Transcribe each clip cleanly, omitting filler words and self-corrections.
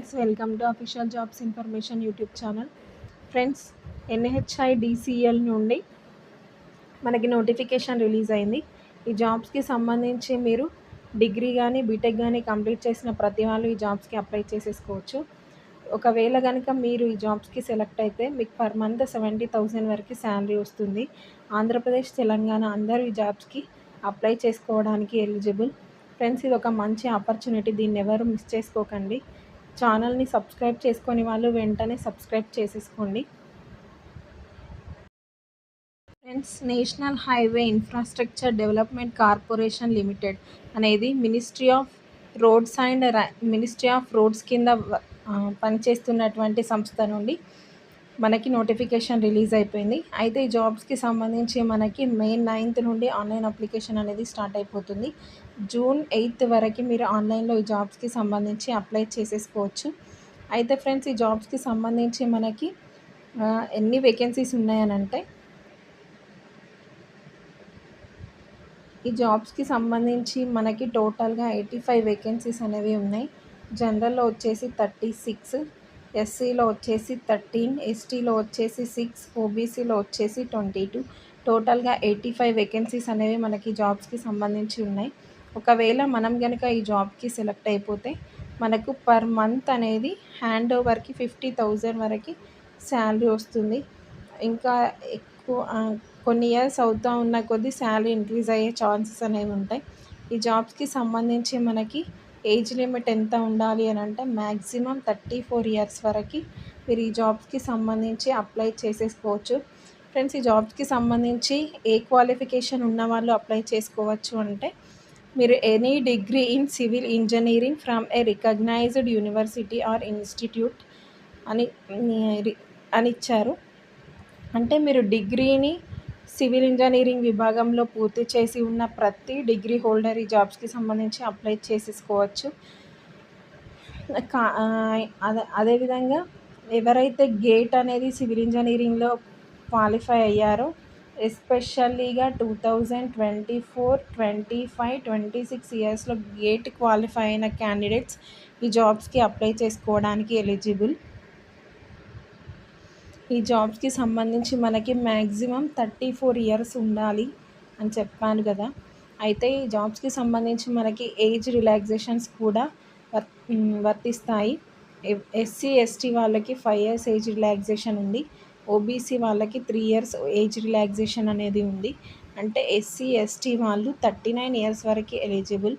Friends, welcome to official jobs information YouTube channel. Friends, NHI DCL నుండి మనకి notification release అయింది. ఈ జాబ్స్కి సంబంధించి మీరు డిగ్రీ కానీ బీటెక్ కానీ కంప్లీట్ చేసిన ప్రతి వాళ్ళు ఈ జాబ్స్కి అప్లై చేసేసుకోవచ్చు. ఒకవేళ కనుక మీరు ఈ జాబ్స్కి సెలెక్ట్ అయితే మీకు పర్ మంత్ 70,000 వరకు శాలరీ వస్తుంది. ఆంధ్రప్రదేశ్, తెలంగాణ అందరూ ఈ జాబ్స్కి అప్లై చేసుకోవడానికి ఎలిజిబుల్. ఫ్రెండ్స్, ఇది ఒక మంచి ఆపర్చునిటీ, దీన్ని ఎవరు మిస్ చేసుకోకండి. ఛానల్ని సబ్స్క్రైబ్ చేసుకొని వాళ్ళు వెంటనే సబ్స్క్రైబ్ చేసేసుకోండి. Friends, national highway infrastructure development corporation limited అనేది మినిస్ట్రీ ఆఫ్ రోడ్స్ కింద పనిచేస్తున్నటువంటి సంస్థ నుండి మనకి నోటిఫికేషన్ రిలీజ్ అయిపోయింది. అయితే ఈ జాబ్స్కి సంబంధించి మనకి మే 9th నుండి ఆన్లైన్ అప్లికేషన్ అనేది స్టార్ట్ అయిపోతుంది. జూన్ 8th వరకు మీరు ఆన్లైన్లో ఈ జాబ్స్కి సంబంధించి అప్లై చేసేసుకోవచ్చు. అయితే ఫ్రెండ్స్, ఈ జాబ్స్కి సంబంధించి మనకి ఎన్ని వేకెన్సీస్ ఉన్నాయనంటే, ఈ జాబ్స్కి సంబంధించి మనకి టోటల్గా 85 వేకెన్సీస్ అనేవి ఉన్నాయి. జనరల్లో వచ్చేసి 36, ఎస్సీలో వచ్చేసి 13, ఎస్టీలో వచ్చేసి 6, ఓబీసీలో వచ్చేసి 22, టోటల్గా 85 వేకెన్సీస్ అనేవి మనకి జాబ్స్కి సంబంధించి ఉన్నాయి. ఒకవేళ మనం కనుక ఈ జాబ్కి సెలెక్ట్ అయిపోతే మనకు పర్ మంత్ అనేది హ్యాండ్ ఓవర్కి 50,000 వరకు శాలరీ వస్తుంది. ఇంకా ఎక్కువ కొన్ని ఇయర్స్ అవుతూ ఉన్న కొద్దీ శాలరీ ఇంక్రీజ్ అయ్యే ఛాన్సెస్ అనేవి ఉంటాయి. ఈ జాబ్స్కి సంబంధించి మనకి ఏజ్ లిమిట్ ఎంత ఉండాలి అని అంటే మ్యాక్సిమం 34 ఇయర్స్ వరకు మీరు ఈ జాబ్స్కి సంబంధించి అప్లై చేసేసుకోవచ్చు. ఫ్రెండ్స్, ఈ జాబ్స్కి సంబంధించి ఏ క్వాలిఫికేషన్ ఉన్న వాళ్ళు అప్లై చేసుకోవచ్చు అంటే, మీరు any degree in civil engineering from a recognised university or institute అని ఇచ్చారు. అంటే మీరు డిగ్రీని సివిల్ ఇంజనీరింగ్ విభాగంలో పూర్తి చేసి ఉన్న ప్రతి డిగ్రీ హోల్డర్ ఈ జాబ్స్కి సంబంధించి అప్లై చేసేసుకోవచ్చు. అదేవిధంగా ఎవరైతే గేట్ అనేది సివిల్ ఇంజనీరింగ్లో క్వాలిఫై అయ్యారో, ఎస్పెషల్లీగా 2024, 25, 26 ఇయర్స్లో గేట్ క్వాలిఫై అయిన క్యాండిడేట్స్ ఈ జాబ్స్కి అప్లై చేసుకోవడానికి ఎలిజిబుల్. ఈ జాబ్స్కి సంబంధించి మనకి మ్యాక్సిమం 34 ఇయర్స్ ఉండాలి అని చెప్పాను కదా. అయితే ఈ జాబ్స్కి సంబంధించి మనకి ఏజ్ రిలాక్సేషన్స్ కూడా వర్తిస్తాయి. ఎస్సీ ఎస్టీ వాళ్ళకి 5 years ఏజ్ రిలాక్సేషన్ ఉంది. ఓబీసీ వాళ్ళకి 3 years ఏజ్ రిలాక్సేషన్ అనేది ఉంది. అంటే ఎస్సీ ఎస్టీ వాళ్ళు 39 years వరకు ఎలిజిబుల్,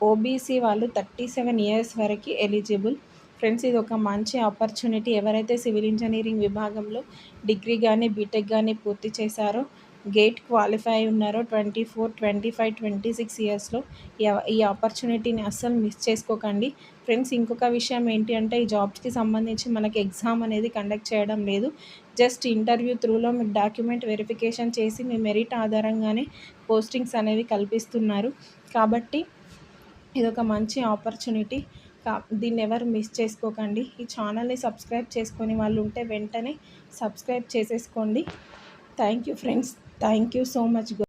ఓబీసీ వాళ్ళు 37 years వరకు ఎలిజిబుల్. ఫ్రెండ్స్, ఇది ఒక మంచి ఆపర్చునిటీ. ఎవరైతే సివిల్ ఇంజనీరింగ్ విభాగంలో డిగ్రీ కానీ బీటెక్ కానీ పూర్తి చేశారో, గేట్ క్వాలిఫై ఉన్నారో 24, 25, 26 ఇయర్స్లో ఈ ఆపర్చునిటీని అస్సలు మిస్ చేసుకోకండి. ఫ్రెండ్స్, ఇంకొక విషయం ఏంటి అంటే, ఈ జాబ్స్కి సంబంధించి మనకి ఎగ్జామ్ అనేది కండక్ట్ చేయడం లేదు. జస్ట్ ఇంటర్వ్యూ త్రూలో మీకు డాక్యుమెంట్ వెరిఫికేషన్ చేసి మీ మెరిట్ ఆధారంగానే పోస్టింగ్స్ అనేవి కల్పిస్తున్నారు. కాబట్టి ఇదొక మంచి ఆపర్చునిటీ. దీన్ని ఎవరు మిస్ చేసుకోకండి. ఈ ఛానల్ని సబ్స్క్రైబ్ చేసుకొని వాళ్ళు ఉంటే వెంటనే సబ్స్క్రైబ్ చేసేసుకోండి. Thank you friends, thank you so much.